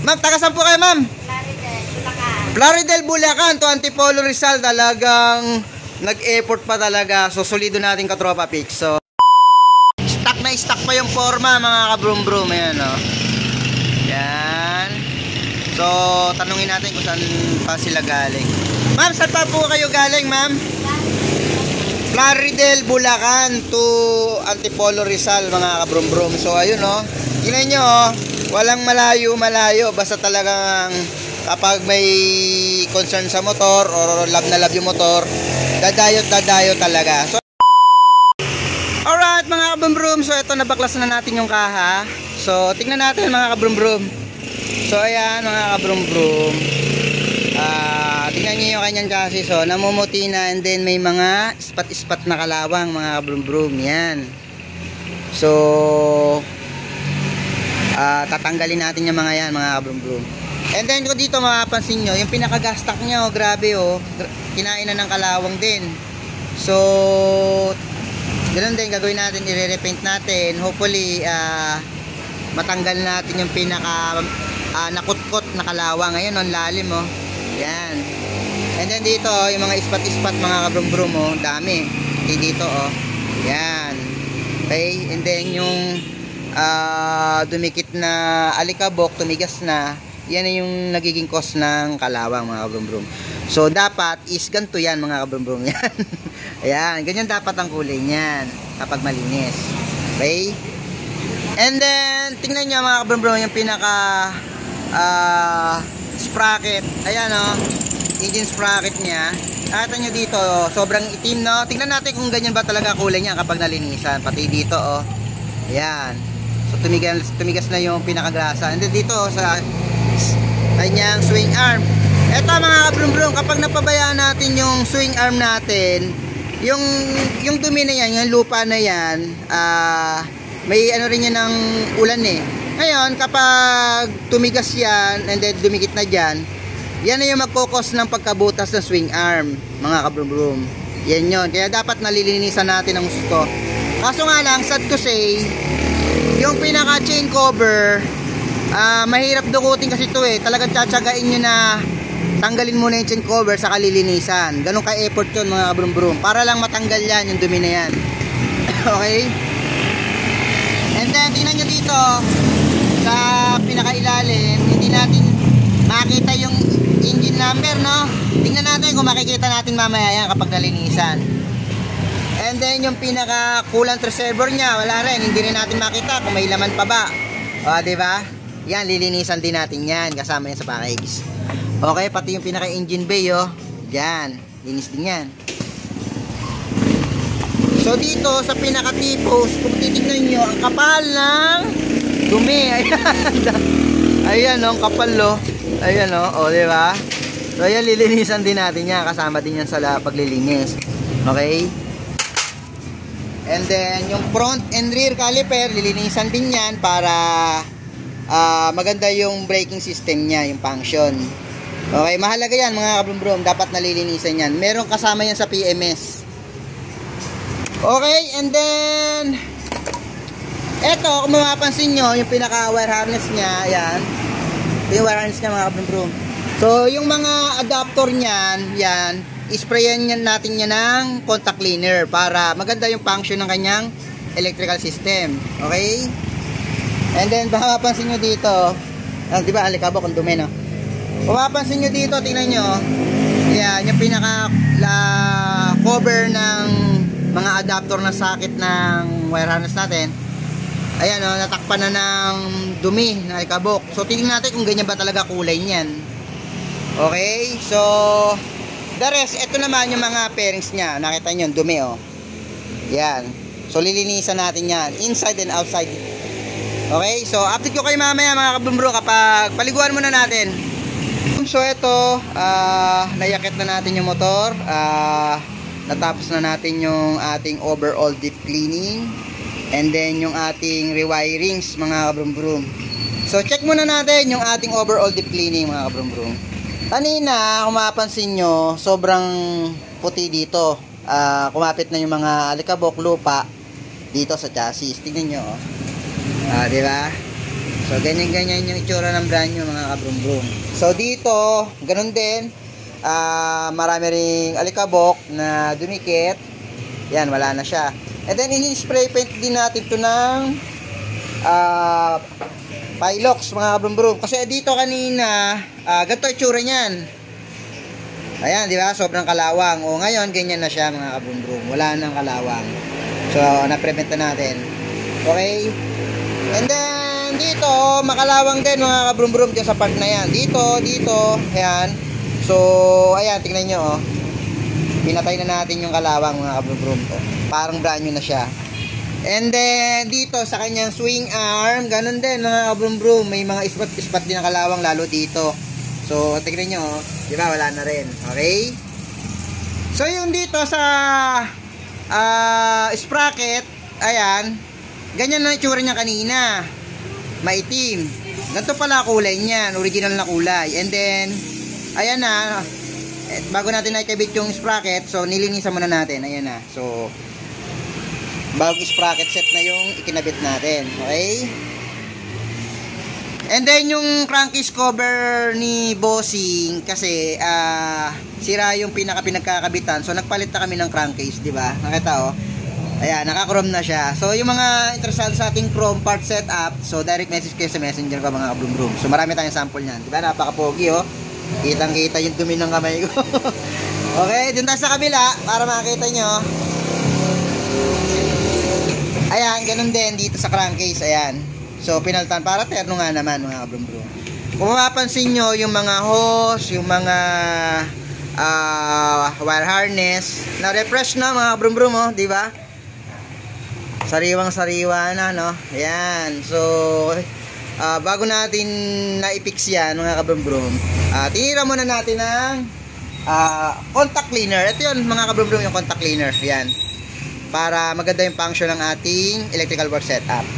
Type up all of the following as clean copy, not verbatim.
Ma'am, taga saan po kayo, ma'am? Plaridel, Bulacan. To Antipolo, Rizal. Talagang nag-effort pa talaga. So, solido natin katropa pics. So, stock na stock pa yung forma, mga kabrum-brum. Ayan, no? Yan. So, tanungin natin kung saan pa sila galing. Ma'am, saan pa po kayo galing, ma'am? Plaridel, Bulacan to Antipolo, Rizal, mga kabrum-brum. So, ayun, no? Tingnan nyo, oh. Walang malayo-malayo. Basta talagang kapag may concern sa motor or love na love yung motor, dadayot talaga. So, alright, mga kabrum-brum. So, ito, nabaklas na natin yung kaha. So, tingnan natin, mga kabrum-brum. So, ayan, mga kabrum-brum. Tingnan nyo yung kanyang chassis. So, namumuti na, and then may mga ispat-ispat na kalawang, mga kabrum-brum. Yan. So, tatanggalin natin yung mga yan, mga kabrum-brum. And then, kung dito mapapansin nyo, yung pinaka-gastak nya, oh, grabe, oh. Kinain na ng kalawang din. So, ganoon din, gagawin natin, i-repaint natin. Hopefully, matanggal natin yung pinaka nakutkot na kalawang. Ngayon, ang lalim, oh. Yan. And then dito, yung mga ispat-ispat, mga kabrum-brum, oh, dami. Okay, dito, oh. Yan. Okay, and then yung dumikit na alikabok, tumigas na, yan na yung nagiging cause ng kalawang, mga kabrum-brum. So, dapat is ganito yan, mga kabrum-brum. Yan. Ayan, ganyan dapat ang kulay niyan kapag malinis. Okay? And then, tingnan nyo, mga kabrum-brum, yung pinaka sprocket. Ayan, oh. Engine sprocket nya. Nakita nyo dito, oh, sobrang itim, no? Tingnan natin kung ganyan ba talaga kulay niya kapag nalinisan. Pati dito, oh. Ayan. So, tumigas na yung pinakagrasa. And then dito, sa kanyang swing arm. Eto, mga kabrum-brum, kapag napabayaan natin yung swing arm natin, yung dumi na yan, yung lupa na yan, may ano rin yan ng ulan, eh. Ngayon, kapag tumigas yan, and then dumikit na dyan, yan na yung magkukos ng pagkabutas ng swing arm, mga kabrum-brum. Yan yun. Kaya dapat nalilinisan natin ang gusto. Kaso nga lang, sad to say, yung pinaka chain cover, mahirap dukutin kasi ito, eh. Talagang tsatsagain nyo na tanggalin muna yung chain cover sa kalilinisan. Ganun ka-effort yun, mga kabrum-brum. Para lang matanggal yan, yung dumi na yan. Okay? And then, tingnan nyo dito, sa pinakailalim, hindi natin makita yung engine number, no? Tingnan natin kung makikita natin mamaya yan kapag nalinisan. And then yung pinaka coolant reservoir nya, wala rin, hindi rin natin makita kung may laman pa ba. O, diba? Yan, lilinisan din natin yan, kasama yan sa package. Okay, pati yung pinaka engine bay, oh. Yan, linis din yan. So dito sa pinaka T-post, kung titignan nyo, ang kapal ng dumi. Ayan. Ayan, oh, ang kapal, oh. Ayan, oh, diba? So ayan, lilinisan din natin yan, kasama din yan sa paglilinis. Okay? And then yung front and rear caliper, lilinisan din yan para maganda yung braking system nya, yung function. Okay, mahalaga yan, mga kabrum-brum, dapat nalilinisan yan. Meron kasama yan sa PMS. Okay, and then eto, kung mapapansin nyo, yung pinaka wire harness nya, ayan. Yung wire harness nya, mga kabrum-brum. So yung mga adapter nyan, yan, isprayan natin yan ng contact cleaner para maganda yung function ng kanyang electrical system. Okay? And then, baka mapansin nyo dito, diba, alikabok ang dumi, no? Kung mapansin nyo dito, tingnan nyo, yan, yung pinaka cover ng mga adapter na socket ng wire harness natin. Ayan, no, natakpan na ng dumi na alikabok. So, tingnan natin kung ganyan ba talaga kulay niyan. Okay? So, the rest, ito naman yung mga pairings nya. Nakita nyo, dumi, oh. Yan. So, lilinisan natin yan. Inside and outside. Okay? So, update ko kayo mamaya, mga kabrum-brum, kapag paliguan muna natin. So, ito, nayakit na natin yung motor. Natapos na natin yung ating overall deep cleaning. And then, yung ating rewirings, mga kabrum-brum. So, check muna natin yung ating overall deep cleaning, mga kabrum-brum. Kanina, kung mapapansin nyo, sobrang puti dito. Kumapit na yung mga alikabok, lupa dito sa chassis. Tingnan nyo, oh. Diba? So, So, ganyan-ganyan yung itsura ng brand new mga kabrum-brum. So, dito, ganun din. Marami ring alikabok na dumikit. Yan, wala na siya. And then, ini-spray paint din natin ito ng Pilox mga kabrum-brum. Kasi dito kanina, ganito itsura niyan. Ayan, di ba? Sobrang kalawang. O, ngayon, ganyan na siya mga kabrum-brum. Wala nang kalawang. So, na-prevent na natin. Okay? And then, dito, makalawang din mga kabrum-brum dyan sa part na yan. Dito, ayan. So, ayan, tingnan nyo, oh. Pinatay na natin yung kalawang mga kabrum-brum. Parang brand new na siya. And then, dito, sa kanyang swing arm, ganun din mga kabrum-brum. May mga ispat-ispat din ang kalawang, lalo dito. So, tingnan nyo, oh. Diba, wala na rin. Okay? So, yung dito sa sprocket, ayan, ganyan na itsura niya kanina. Maitim. Ganito pala kulay niyan. Original na kulay. And then, ayan na. Bago natin nakikabit yung sprocket, so nilinisan muna natin. Ayan na. So, bagong sprocket set na yung ikinabit natin. Okay? And then, yung crankcase cover ni Bossing, kasi, sira yung pinagkakabitan. So, nagpalit na kami ng crankcase, di ba? Nakita, oh. Ayan, naka-chrome na siya. So, yung mga interesado sa ating chrome part setup, so, direct message kayo sa messenger ko mga kabrum-brum. So, marami tayong sample niyan. Diba? Napaka-pogi, oh. Kitang-kita yung dumi ng kamay ko. Okay, dun tayo sa kabila para makita nyo. Ayan, ganun din dito sa crankcase. Ayan. So, pinaltan para terno nga naman mga kabrum-brum. Kung mapapansin nyo, yung mga hose, yung mga wire harness, na-refresh na mga kabrum-brum, oh. Diba? Sariwang-sariwa na, no? Ayan. So, bago natin na-fix yan, mga kabrum-brum, tinira muna natin ng contact cleaner. Ito yun, mga kabrum-brum, yung contact cleaner. Ayan. Para maganda yung function ng ating electrical work setup.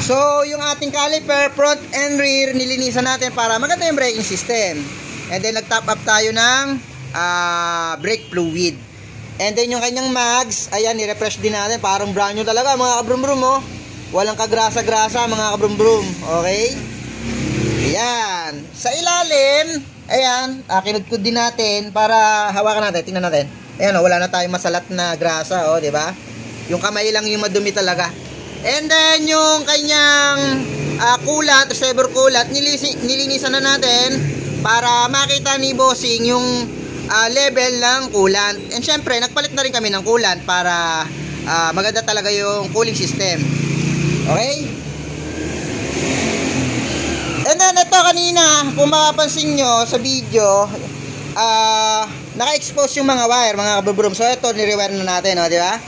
So, yung ating caliper, front and rear, nilinisan natin para maganda yung braking system. And then, nag-top up tayo ng brake fluid. And then yung kanyang mags, ayan, ni-refresh din natin. Parang brand new talaga mga kabrum-brum, oh. Walang kagrasa-grasa mga kabrum-brum. Okay? Ayan. Sa ilalim, ayan, kinudkud din natin para hawakan natin. Tingnan natin. Ayan, oh, wala na tayong masalat na grasa, oh, di ba? Yung kamay lang yung madumi talaga. And then yung kanyang coolant, saver coolant, nilinisan na natin para makita ni Bossing yung level ng coolant. And syempre, nagpalit na rin kami ng coolant para maganda talaga yung cooling system. Okay? And then, ito kanina, kung makapansin nyo sa video, naka-expose yung mga wire, mga kabrum-brum. So, ito, nire-wire na natin, oh, di ba?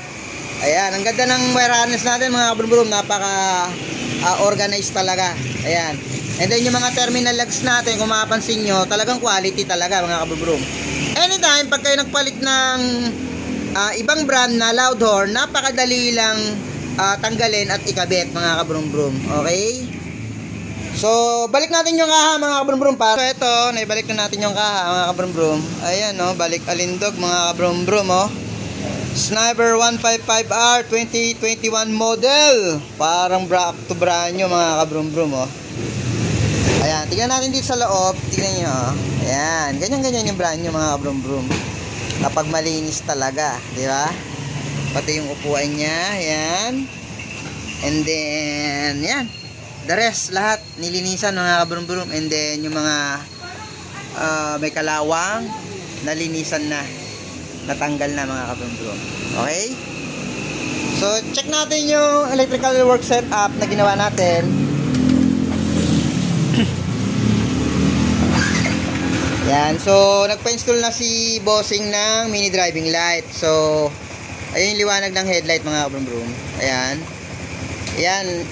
Ayan, ang ganda ng wire harness natin, mga kabrum-brum. Napaka-organized talaga. Ayan. And then, yung mga terminal lugs natin, kung makapansin nyo, talagang quality talaga, mga kabrum-brum. Anytime, pag kayo nagpalit ng ibang brand na loud horn, napakadali lang tanggalin at ikabit mga kabrum-brum. Okay? So, balik natin yung kaha mga kabrum-brum. So, ito, naibalik na natin yung kaha mga kabrum-brum. Ayan, no, balik alindog mga kabrum-brum, oh. Sniper 155R 2021 model. Parang to brand new mga kabrum-brum, oh. Ayan, tignan natin dito sa loob. Tignan nyo, oh. Ayan, ganyan-ganyan yung brand new mga kabrum-brum. Kapag malinis talaga, di ba? Pati yung upuan niya, ayan. And then, yan. The rest, lahat nilinisan mga kabrum-brum. And then, yung mga may kalawang, nalinisan na. Natanggal na mga kabrum-brum. Okay? So, check natin yung electrical work setup na ginawa natin. Yan. So, nagpa-install na si Bossing ng mini driving light. So, ayun yung liwanag ng headlight mga kabrum-brum. Ayan. Ayan.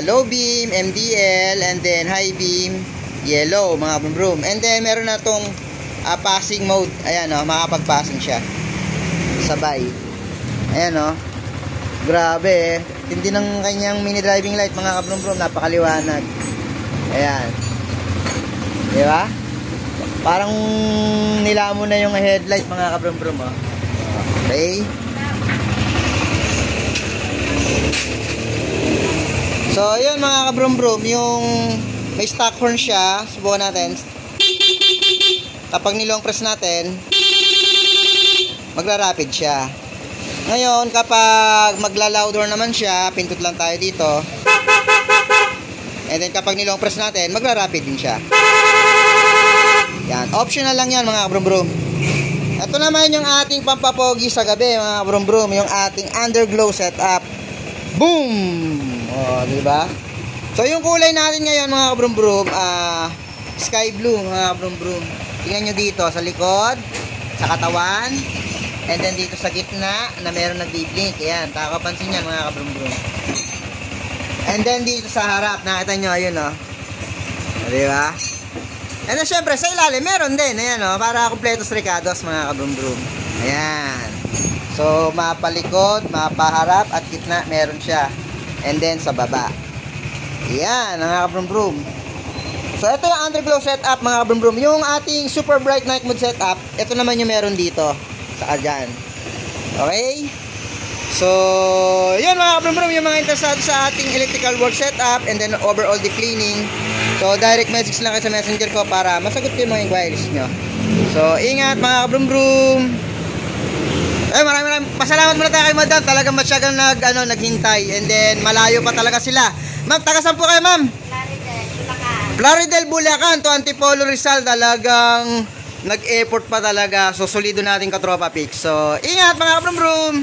Low beam, MDL, and then high beam, yellow mga kabrum-brum. And then, meron na tong passing mode. Ayan, oh, makapag-passing siya. Sabay. Ayan, oh. Grabe, eh. Hindi ng kanyang mini driving light mga kabrum-brum. Napakaliwanag. Ayan. Diba? Parang nilamon na yung headlight mga kabrum-brum, oh. Okay. So, yun mga kabrum-brum, yung May stock horn siya. Subukan natin. Kapag nilong press natin, magra-rapid siya. Ngayon, kapag magla-loud horn naman siya, pindot lang tayo dito. And then kapag nilong press natin, magra-rapid din siya. Yan, optional lang yan mga kabrum-brum. Ito naman yung ating pampapogi sa gabi mga kabrum-brum, yung ating underglow setup. Boom! Oh, di ba? So yung kulay natin ngayon mga kabrum-brum, sky blue mga kabrum-brum. Tingnan nyo dito sa likod, sa katawan, and then dito sa gitna na meron nagbi-blink. Ayan, takapansin yan mga kabrum-brum. And then dito sa harap, nakita nyo, ayun o. Di ba? And then syempre sa ilalim, meron din. Ayan o, para kompletos recados mga kabrum-brum. Ayan. So, mapalikod, mapaharap, at gitna, meron siya. And then sa baba. Ayan, mga kabrum-brum. So, ito yung underglow setup mga kabrum-brum. Yung ating super bright night mode setup, ito naman yung meron dito. Saka dyan. Okay? So, yun mga kabrum-brum, yung mga interesado sa ating electrical work setup and then overall deep cleaning. So, direct message lang kayo sa messenger ko para masagot ko yung mga inquiries nyo. So, ingat mga kabrum-brum. Ay, maraming pasalamat muna tayo kay Madam. Talagang masyadong naghintay. And then, malayo pa talaga sila. Ma'am, taga saan po kayo, ma'am? Plaridel, Bulacan. Plaridel, Bulacan. To Antipolo, Rizal. Talagang nag-effort pa talaga. So, solido natin katropa pick. So, ingat mga kabrum-brum.